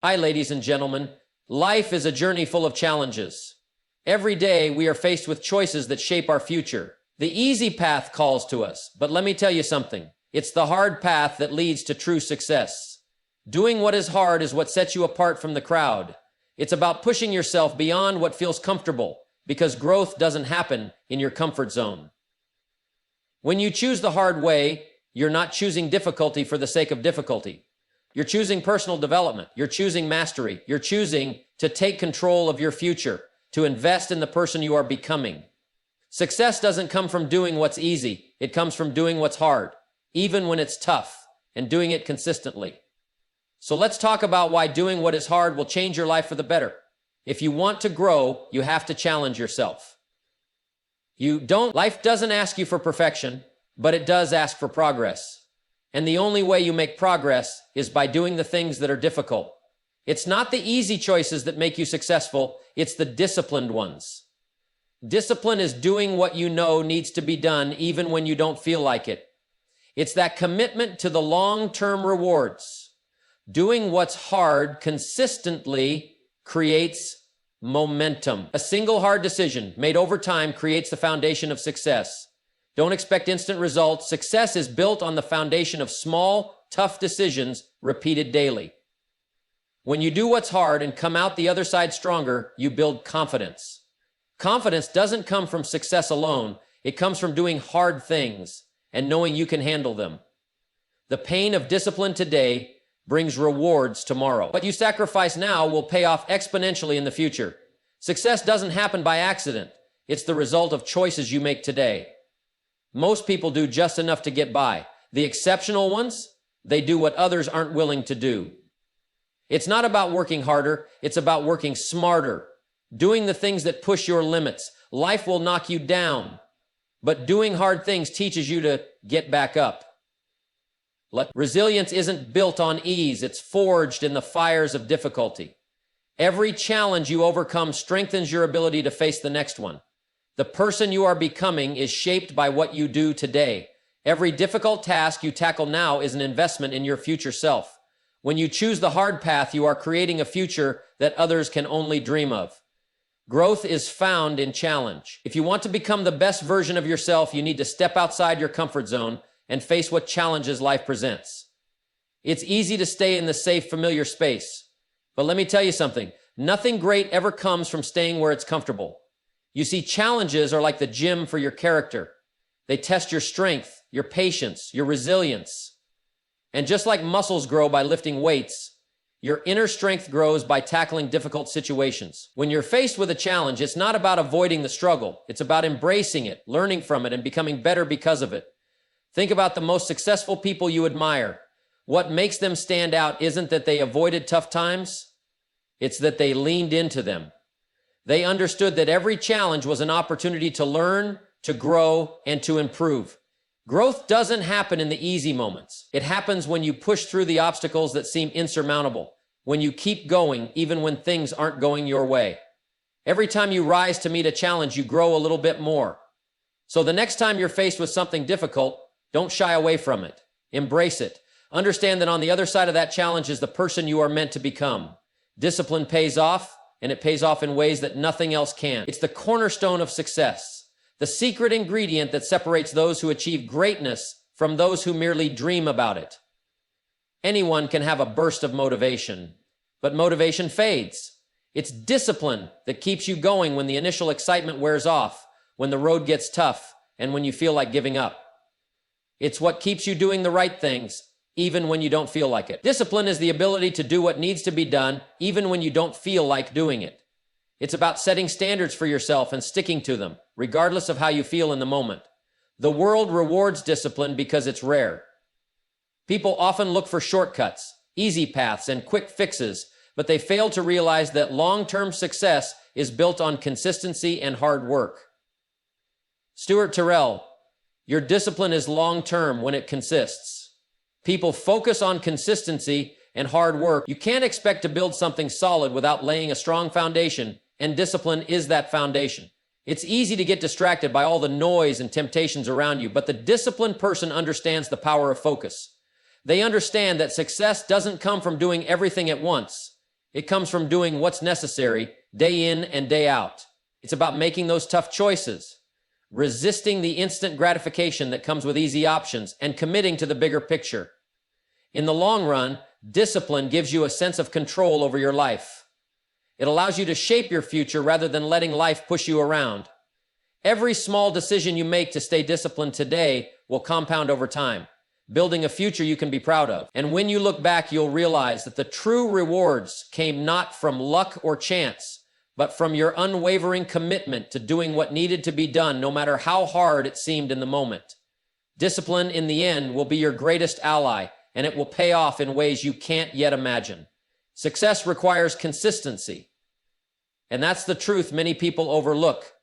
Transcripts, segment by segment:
Hi, ladies and gentlemen. Life is a journey full of challenges. Every day we are faced with choices that shape our future. The easy path calls to us, but let me tell you something. It's the hard path that leads to true success. Doing what is hard is what sets you apart from the crowd. It's about pushing yourself beyond what feels comfortable, because growth doesn't happen in your comfort zone. When you choose the hard way, you're not choosing difficulty for the sake of difficulty. You're choosing personal development. You're choosing mastery. You're choosing to take control of your future, to invest in the person you are becoming. Success doesn't come from doing what's easy. It comes from doing what's hard, even when it's tough, and doing it consistently. So let's talk about why doing what is hard will change your life for the better. If you want to grow, you have to challenge yourself. Life doesn't ask you for perfection, but it does ask for progress. And the only way you make progress is by doing the things that are difficult. It's not the easy choices that make you successful, it's the disciplined ones. Discipline is doing what you know needs to be done even when you don't feel like it. It's that commitment to the long-term rewards. Doing what's hard consistently creates momentum. A single hard decision made over time creates the foundation of success. Don't expect instant results. Success is built on the foundation of small, tough decisions repeated daily. When you do what's hard and come out the other side stronger, you build confidence. Confidence doesn't come from success alone. It comes from doing hard things and knowing you can handle them. The pain of discipline today brings rewards tomorrow. What you sacrifice now will pay off exponentially in the future. Success doesn't happen by accident. It's the result of choices you make today. Most people do just enough to get by. The exceptional ones, they do what others aren't willing to do. It's not about working harder, it's about working smarter, doing the things that push your limits. Life will knock you down, but doing hard things teaches you to get back up. Resilience isn't built on ease, it's forged in the fires of difficulty. Every challenge you overcome strengthens your ability to face the next one. The person you are becoming is shaped by what you do today. Every difficult task you tackle now is an investment in your future self. When you choose the hard path, you are creating a future that others can only dream of. Growth is found in challenge. If you want to become the best version of yourself, you need to step outside your comfort zone and face what challenges life presents. It's easy to stay in the safe, familiar space. But let me tell you something. Nothing great ever comes from staying where it's comfortable. You see, challenges are like the gym for your character. They test your strength, your patience, your resilience. And just like muscles grow by lifting weights, your inner strength grows by tackling difficult situations. When you're faced with a challenge, it's not about avoiding the struggle. It's about embracing it, learning from it, and becoming better because of it. Think about the most successful people you admire. What makes them stand out isn't that they avoided tough times, it's that they leaned into them. They understood that every challenge was an opportunity to learn, to grow, and to improve. Growth doesn't happen in the easy moments. It happens when you push through the obstacles that seem insurmountable, when you keep going even when things aren't going your way. Every time you rise to meet a challenge, you grow a little bit more. So the next time you're faced with something difficult, don't shy away from it. Embrace it. Understand that on the other side of that challenge is the person you are meant to become. Discipline pays off, and it pays off in ways that nothing else can. It's the cornerstone of success, the secret ingredient that separates those who achieve greatness from those who merely dream about it. Anyone can have a burst of motivation, but motivation fades. It's discipline that keeps you going when the initial excitement wears off, when the road gets tough, and when you feel like giving up. It's what keeps you doing the right things, even when you don't feel like it. Discipline is the ability to do what needs to be done, even when you don't feel like doing it. It's about setting standards for yourself and sticking to them, regardless of how you feel in the moment. The world rewards discipline because it's rare. People often look for shortcuts, easy paths, and quick fixes, but they fail to realize that long-term success is built on consistency and hard work. Stuart Terrell, your discipline is long-term when it consists. People focus on consistency and hard work. You can't expect to build something solid without laying a strong foundation, and discipline is that foundation. It's easy to get distracted by all the noise and temptations around you, but the disciplined person understands the power of focus. They understand that success doesn't come from doing everything at once. It comes from doing what's necessary day in and day out. It's about making those tough choices, resisting the instant gratification that comes with easy options, and committing to the bigger picture. In the long run, discipline gives you a sense of control over your life. It allows you to shape your future rather than letting life push you around. Every small decision you make to stay disciplined today will compound over time, building a future you can be proud of. And when you look back, you'll realize that the true rewards came not from luck or chance, but from your unwavering commitment to doing what needed to be done, no matter how hard it seemed in the moment. Discipline, in the end, will be your greatest ally, and it will pay off in ways you can't yet imagine. Success requires consistency, and that's the truth many people overlook.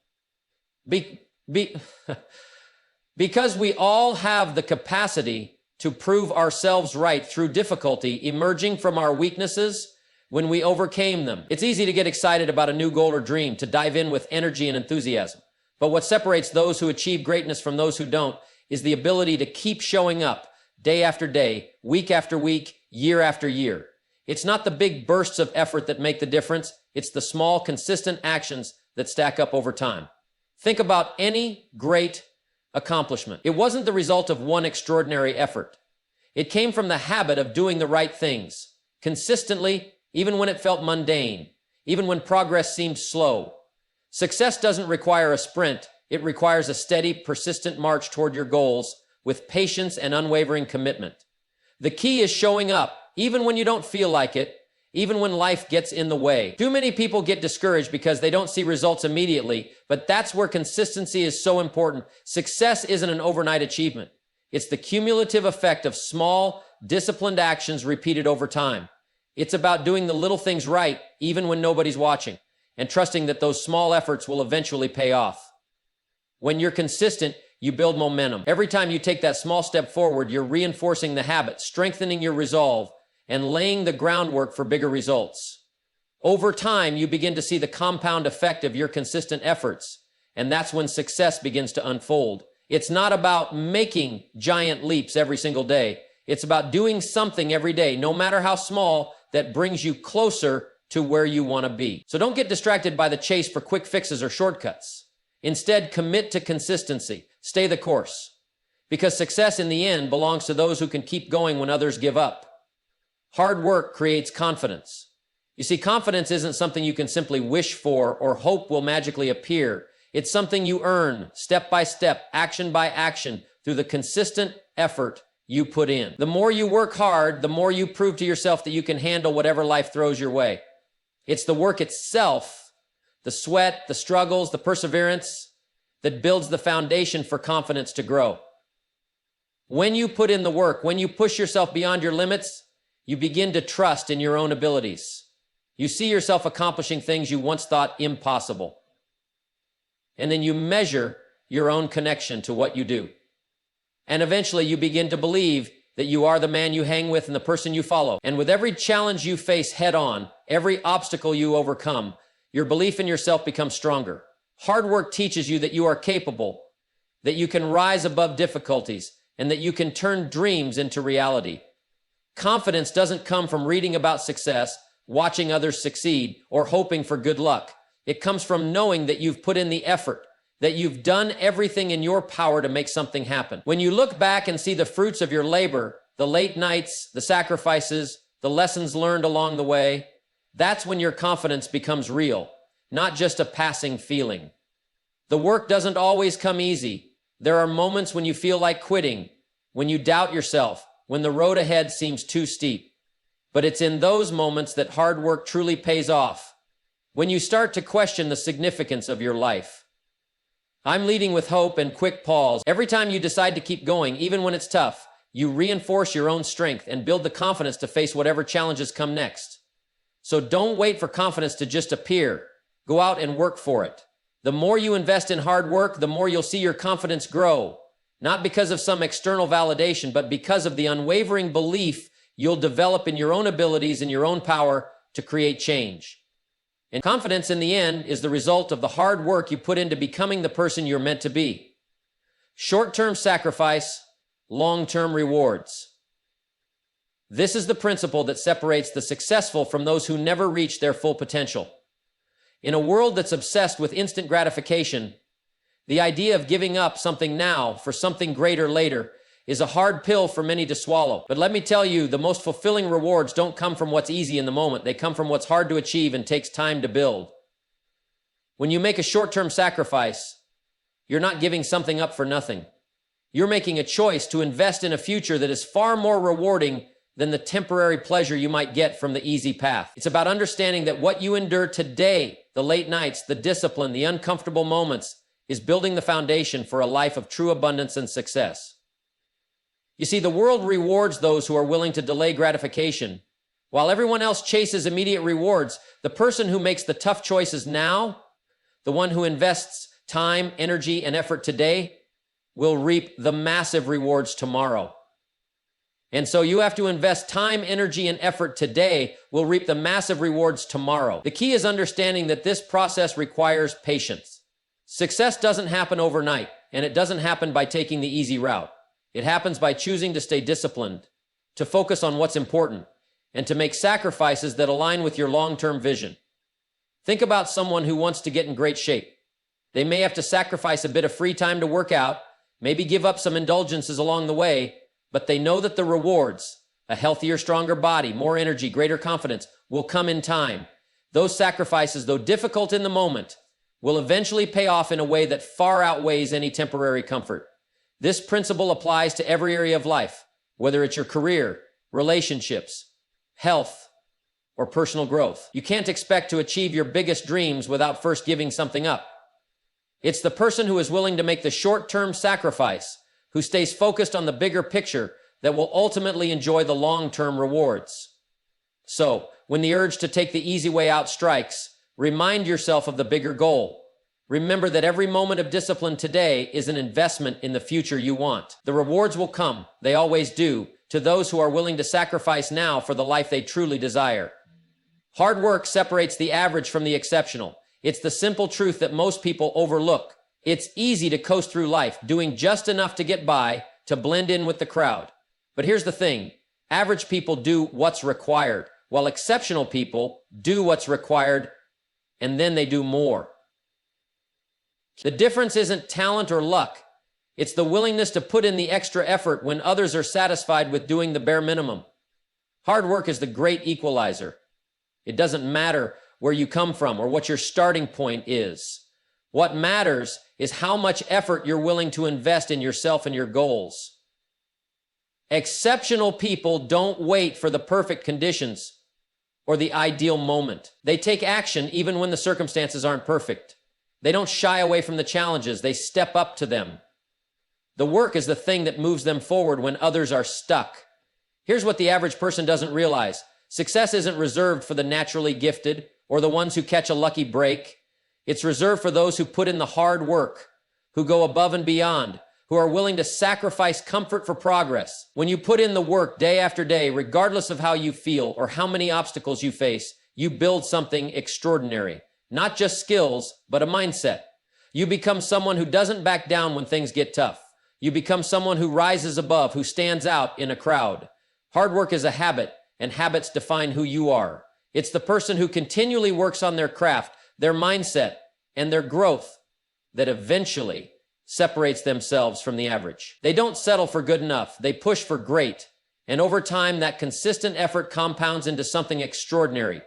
Because we all have the capacity to prove ourselves right through difficulty emerging from our weaknesses when we overcame them. It's easy to get excited about a new goal or dream, to dive in with energy and enthusiasm. But what separates those who achieve greatness from those who don't is the ability to keep showing up day after day, week after week, year after year. It's not the big bursts of effort that make the difference. It's the small, consistent actions that stack up over time. Think about any great accomplishment. It wasn't the result of one extraordinary effort. It came from the habit of doing the right things consistently, even when it felt mundane, even when progress seemed slow. Success doesn't require a sprint. It requires a steady, persistent march toward your goals with patience and unwavering commitment. The key is showing up, even when you don't feel like it, even when life gets in the way. Too many people get discouraged because they don't see results immediately, but that's where consistency is so important. Success isn't an overnight achievement. It's the cumulative effect of small, disciplined actions repeated over time. It's about doing the little things right, even when nobody's watching, and trusting that those small efforts will eventually pay off. When you're consistent, you build momentum. Every time you take that small step forward, you're reinforcing the habit, strengthening your resolve, and laying the groundwork for bigger results. Over time, you begin to see the compound effect of your consistent efforts, and that's when success begins to unfold. It's not about making giant leaps every single day. It's about doing something every day, no matter how small, that brings you closer to where you want to be. So don't get distracted by the chase for quick fixes or shortcuts. Instead, commit to consistency. Stay the course. Because success in the end belongs to those who can keep going when others give up. Hard work creates confidence. You see, confidence isn't something you can simply wish for or hope will magically appear. It's something you earn step by step, action by action, through the consistent effort you put in. The more you work hard, the more you prove to yourself that you can handle whatever life throws your way. It's the work itself, the sweat, the struggles, the perseverance, that builds the foundation for confidence to grow. When you put in the work, when you push yourself beyond your limits, you begin to trust in your own abilities. You see yourself accomplishing things you once thought impossible. And then you measure your own connection to what you do. And eventually you begin to believe that you are the man you hang with and the person you follow. And with every challenge you face head on, every obstacle you overcome, your belief in yourself becomes stronger. Hard work teaches you that you are capable, that you can rise above difficulties, and that you can turn dreams into reality. Confidence doesn't come from reading about success, watching others succeed, or hoping for good luck. It comes from knowing that you've put in the effort, that you've done everything in your power to make something happen. When you look back and see the fruits of your labor, the late nights, the sacrifices, the lessons learned along the way, that's when your confidence becomes real, not just a passing feeling. The work doesn't always come easy. There are moments when you feel like quitting, when you doubt yourself, when the road ahead seems too steep. But it's in those moments that hard work truly pays off, when you start to question the significance of your life. I'm leading with hope and quick pause. Every time you decide to keep going, even when it's tough, you reinforce your own strength and build the confidence to face whatever challenges come next. So don't wait for confidence to just appear. Go out and work for it. The more you invest in hard work, the more you'll see your confidence grow. Not because of some external validation, but because of the unwavering belief you'll develop in your own abilities and your own power to create change. And confidence in the end is the result of the hard work you put into becoming the person you're meant to be. Short-term sacrifice, long-term rewards. This is the principle that separates the successful from those who never reach their full potential. In a world that's obsessed with instant gratification, the idea of giving up something now for something greater later is a hard pill for many to swallow. But let me tell you, the most fulfilling rewards don't come from what's easy in the moment. They come from what's hard to achieve and takes time to build. When you make a short-term sacrifice, you're not giving something up for nothing. You're making a choice to invest in a future that is far more rewarding than the temporary pleasure you might get from the easy path. It's about understanding that what you endure today, the late nights, the discipline, the uncomfortable moments, is building the foundation for a life of true abundance and success. You see, the world rewards those who are willing to delay gratification. While everyone else chases immediate rewards, the person who makes the tough choices now, the one who invests time, energy, and effort today, will reap the massive rewards tomorrow. And so you have to invest time, energy, and effort today will reap the massive rewards tomorrow. The key is understanding that this process requires patience. Success doesn't happen overnight, and it doesn't happen by taking the easy route. It happens by choosing to stay disciplined, to focus on what's important, and to make sacrifices that align with your long-term vision. Think about someone who wants to get in great shape. They may have to sacrifice a bit of free time to work out, maybe give up some indulgences along the way, but they know that the rewards, a healthier, stronger body, more energy, greater confidence, will come in time. Those sacrifices, though difficult in the moment, will eventually pay off in a way that far outweighs any temporary comfort. This principle applies to every area of life, whether it's your career, relationships, health, or personal growth. You can't expect to achieve your biggest dreams without first giving something up. It's the person who is willing to make the short-term sacrifice, who stays focused on the bigger picture, that will ultimately enjoy the long-term rewards. So, when the urge to take the easy way out strikes, remind yourself of the bigger goal. Remember that every moment of discipline today is an investment in the future you want. The rewards will come, they always do, to those who are willing to sacrifice now for the life they truly desire. Hard work separates the average from the exceptional. It's the simple truth that most people overlook. It's easy to coast through life, doing just enough to get by, to blend in with the crowd. But here's the thing, average people do what's required, while exceptional people do what's required, and then they do more. The difference isn't talent or luck. It's the willingness to put in the extra effort when others are satisfied with doing the bare minimum. Hard work is the great equalizer. It doesn't matter where you come from or what your starting point is. What matters is how much effort you're willing to invest in yourself and your goals. Exceptional people don't wait for the perfect conditions or the ideal moment. They take action even when the circumstances aren't perfect. They don't shy away from the challenges. They step up to them. The work is the thing that moves them forward when others are stuck. Here's what the average person doesn't realize. Success isn't reserved for the naturally gifted or the ones who catch a lucky break. It's reserved for those who put in the hard work, who go above and beyond, who are willing to sacrifice comfort for progress. When you put in the work day after day, regardless of how you feel or how many obstacles you face, you build something extraordinary. Not just skills, but a mindset. You become someone who doesn't back down when things get tough. You become someone who rises above, who stands out in a crowd. Hard work is a habit, and habits define who you are. It's the person who continually works on their craft, their mindset, and their growth that eventually separates themselves from the average. They don't settle for good enough. They push for great. And over time, that consistent effort compounds into something extraordinary.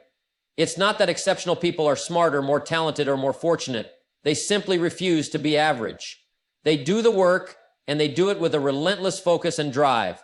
It's not that exceptional people are smarter, more talented, or more fortunate. They simply refuse to be average. They do the work, and they do it with a relentless focus and drive.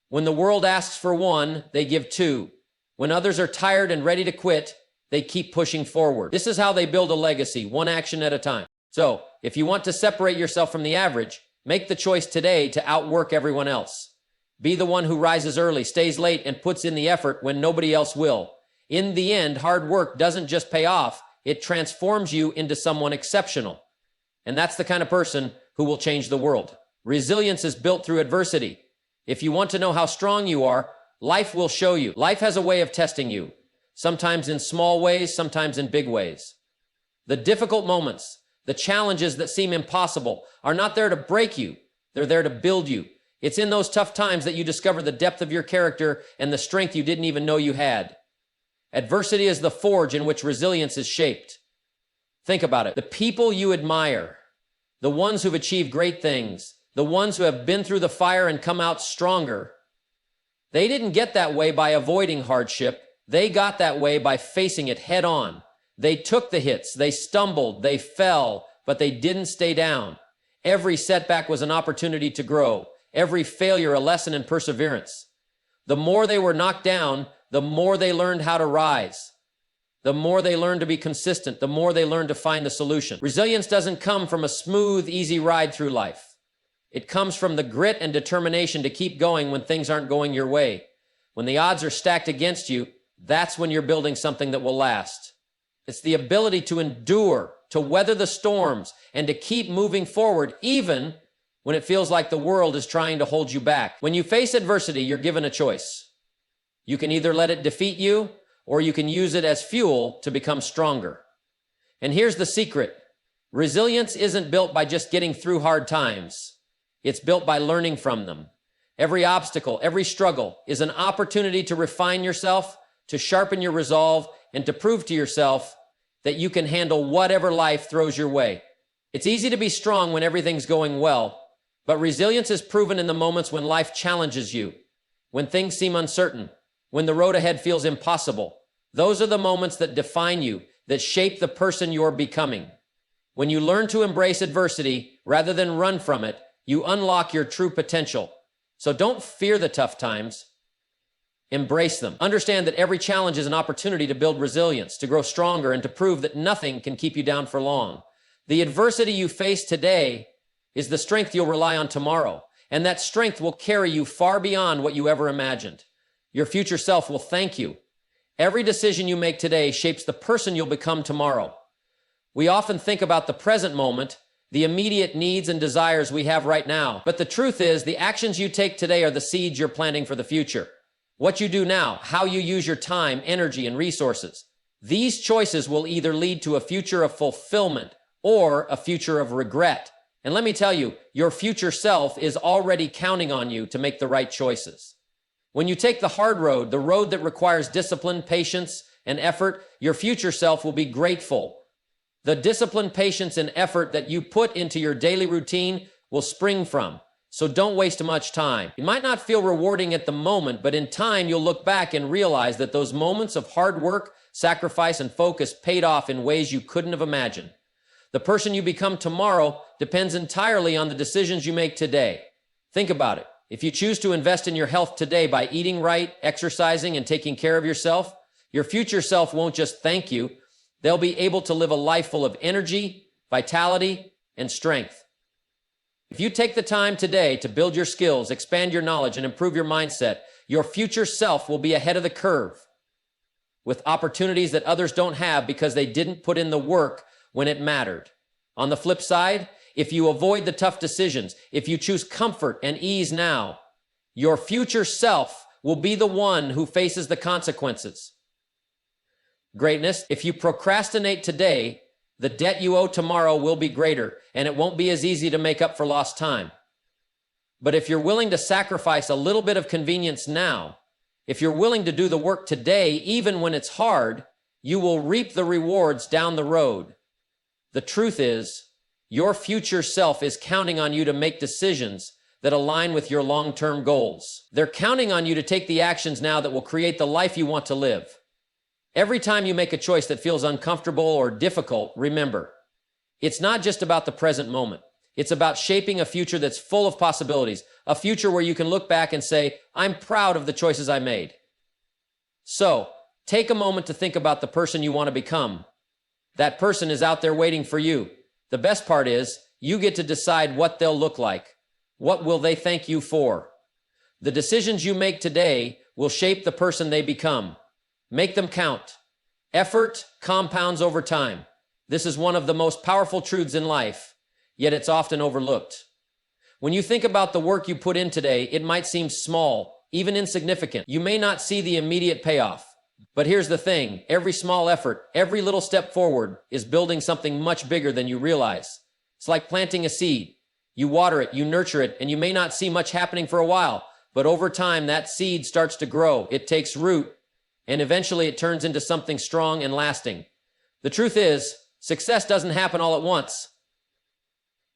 When the world asks for one, they give two. When others are tired and ready to quit, they keep pushing forward. This is how they build a legacy, one action at a time. So, if you want to separate yourself from the average, make the choice today to outwork everyone else. Be the one who rises early, stays late, and puts in the effort when nobody else will. In the end, hard work doesn't just pay off, it transforms you into someone exceptional. And that's the kind of person who will change the world. Resilience is built through adversity. If you want to know how strong you are, life will show you. Life has a way of testing you, sometimes in small ways, sometimes in big ways. The difficult moments, the challenges that seem impossible, are not there to break you. They're there to build you. It's in those tough times that you discover the depth of your character and the strength you didn't even know you had. Adversity is the forge in which resilience is shaped. Think about it. The people you admire, the ones who've achieved great things, the ones who have been through the fire and come out stronger, they didn't get that way by avoiding hardship. They got that way by facing it head on. They took the hits, they stumbled, they fell, but they didn't stay down. Every setback was an opportunity to grow. Every failure a lesson in perseverance. The more they were knocked down, the more they learned how to rise. The more they learned to be consistent, the more they learned to find the solution. Resilience doesn't come from a smooth, easy ride through life. It comes from the grit and determination to keep going when things aren't going your way. When the odds are stacked against you, that's when you're building something that will last. It's the ability to endure, to weather the storms, and to keep moving forward even when it feels like the world is trying to hold you back. When you face adversity, you're given a choice. You can either let it defeat you, or you can use it as fuel to become stronger. And here's the secret. Resilience isn't built by just getting through hard times. It's built by learning from them. Every obstacle, every struggle is an opportunity to refine yourself, to sharpen your resolve, and to prove to yourself that you can handle whatever life throws your way. It's easy to be strong when everything's going well, but resilience is proven in the moments when life challenges you, when things seem uncertain, when the road ahead feels impossible. Those are the moments that define you, that shape the person you're becoming. When you learn to embrace adversity rather than run from it, you unlock your true potential. So don't fear the tough times. Embrace them. Understand that every challenge is an opportunity to build resilience, to grow stronger, and to prove that nothing can keep you down for long. The adversity you face today is the strength you'll rely on tomorrow, and that strength will carry you far beyond what you ever imagined. Your future self will thank you. Every decision you make today shapes the person you'll become tomorrow. We often think about the present moment, the immediate needs and desires we have right now. But the truth is, the actions you take today are the seeds you're planting for the future. What you do now, how you use your time, energy, and resources. These choices will either lead to a future of fulfillment or a future of regret. And let me tell you, your future self is already counting on you to make the right choices. When you take the hard road, the road that requires discipline, patience, and effort, your future self will be grateful. The discipline, patience, and effort that you put into your daily routine will spring from. So don't waste much time. It might not feel rewarding at the moment, but in time you'll look back and realize that those moments of hard work, sacrifice, and focus paid off in ways you couldn't have imagined. The person you become tomorrow depends entirely on the decisions you make today. Think about it. If you choose to invest in your health today by eating right, exercising, and taking care of yourself, your future self won't just thank you. They'll be able to live a life full of energy, vitality, and strength. If you take the time today to build your skills, expand your knowledge, and improve your mindset, your future self will be ahead of the curve with opportunities that others don't have because they didn't put in the work when it mattered. On the flip side, if you avoid the tough decisions, if you choose comfort and ease now, your future self will be the one who faces the consequences. Greatness, if you procrastinate today, the debt you owe tomorrow will be greater, and it won't be as easy to make up for lost time. But if you're willing to sacrifice a little bit of convenience now, if you're willing to do the work today, even when it's hard, you will reap the rewards down the road. The truth is, your future self is counting on you to make decisions that align with your long-term goals. They're counting on you to take the actions now that will create the life you want to live. Every time you make a choice that feels uncomfortable or difficult, remember, it's not just about the present moment. It's about shaping a future that's full of possibilities, a future where you can look back and say, I'm proud of the choices I made. So, take a moment to think about the person you want to become. That person is out there waiting for you. The best part is, you get to decide what they'll look like. What will they thank you for? The decisions you make today will shape the person they become. Make them count. Effort compounds over time. This is one of the most powerful truths in life, yet it's often overlooked. When you think about the work you put in today, it might seem small, even insignificant. You may not see the immediate payoff. But here's the thing, every small effort, every little step forward is building something much bigger than you realize. It's like planting a seed. You water it, you nurture it, and you may not see much happening for a while, but over time that seed starts to grow. It takes root, and eventually it turns into something strong and lasting. The truth is, success doesn't happen all at once.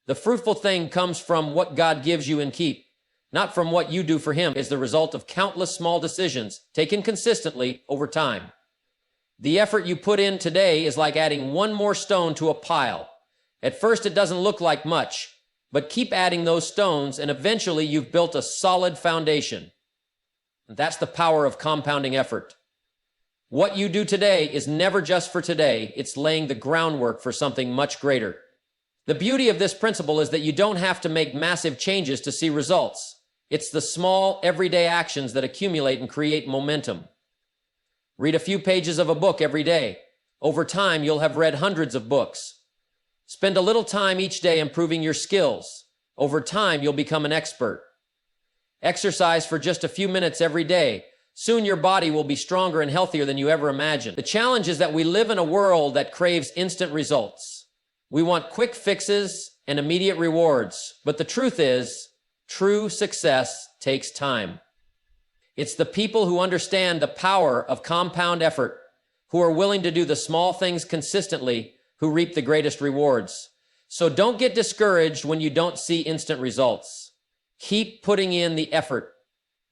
The fruitful thing comes from what God gives you and keep, not from what you do for Him. Is the result of countless small decisions taken consistently over time. The effort you put in today is like adding one more stone to a pile. At first it doesn't look like much, but keep adding those stones and eventually you've built a solid foundation. And that's the power of compounding effort. What you do today is never just for today, it's laying the groundwork for something much greater. The beauty of this principle is that you don't have to make massive changes to see results. It's the small, everyday actions that accumulate and create momentum. Read a few pages of a book every day. Over time, you'll have read hundreds of books. Spend a little time each day improving your skills. Over time, you'll become an expert. Exercise for just a few minutes every day. Soon your body will be stronger and healthier than you ever imagined. The challenge is that we live in a world that craves instant results. We want quick fixes and immediate rewards. But the truth is, true success takes time. It's the people who understand the power of compound effort, who are willing to do the small things consistently, who reap the greatest rewards. So don't get discouraged when you don't see instant results. Keep putting in the effort.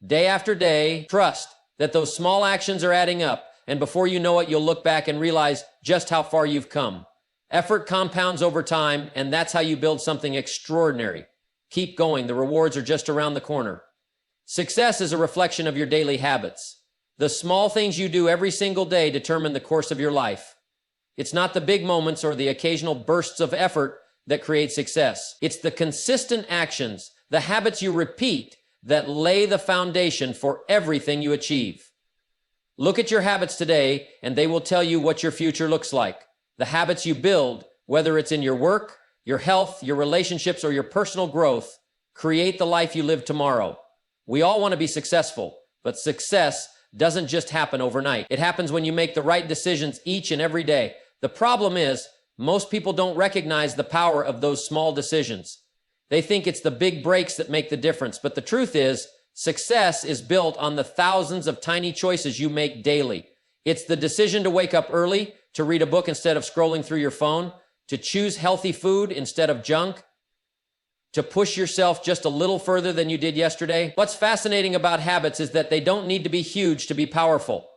Day after day, trust that those small actions are adding up, and before you know it, you'll look back and realize just how far you've come. Effort compounds over time, and that's how you build something extraordinary. Keep going. The rewards are just around the corner. Success is a reflection of your daily habits. The small things you do every single day determine the course of your life. It's not the big moments or the occasional bursts of effort that create success. It's the consistent actions, the habits you repeat, that lay the foundation for everything you achieve. Look at your habits today, and they will tell you what your future looks like. The habits you build, whether it's in your work, your health, your relationships, or your personal growth, create the life you live tomorrow. We all want to be successful, but success doesn't just happen overnight. It happens when you make the right decisions each and every day. The problem is, most people don't recognize the power of those small decisions. They think it's the big breaks that make the difference, but the truth is, success is built on the thousands of tiny choices you make daily. It's the decision to wake up early, to read a book instead of scrolling through your phone, to choose healthy food instead of junk, to push yourself just a little further than you did yesterday. What's fascinating about habits is that they don't need to be huge to be powerful.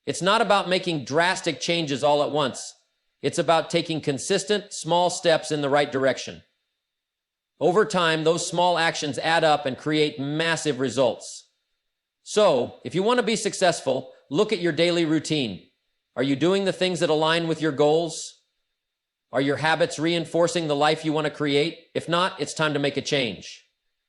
It's not about making drastic changes all at once. It's about taking consistent, small steps in the right direction. Over time, those small actions add up and create massive results. So, if you want to be successful, look at your daily routine. Are you doing the things that align with your goals? Are your habits reinforcing the life you want to create? If not, it's time to make a change.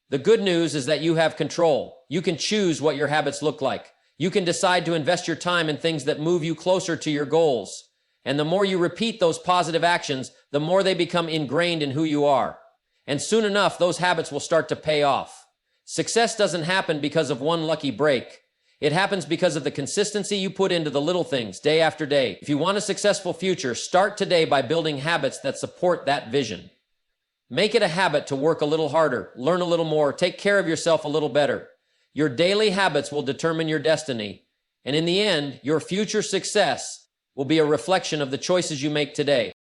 The good news is that you have control. You can choose what your habits look like. You can decide to invest your time in things that move you closer to your goals. And the more you repeat those positive actions, the more they become ingrained in who you are. And soon enough, those habits will start to pay off. Success doesn't happen because of one lucky break. It happens because of the consistency you put into the little things day after day. If you want a successful future, start today by building habits that support that vision. Make it a habit to work a little harder, learn a little more, take care of yourself a little better. Your daily habits will determine your destiny. And in the end, your future success will be a reflection of the choices you make today.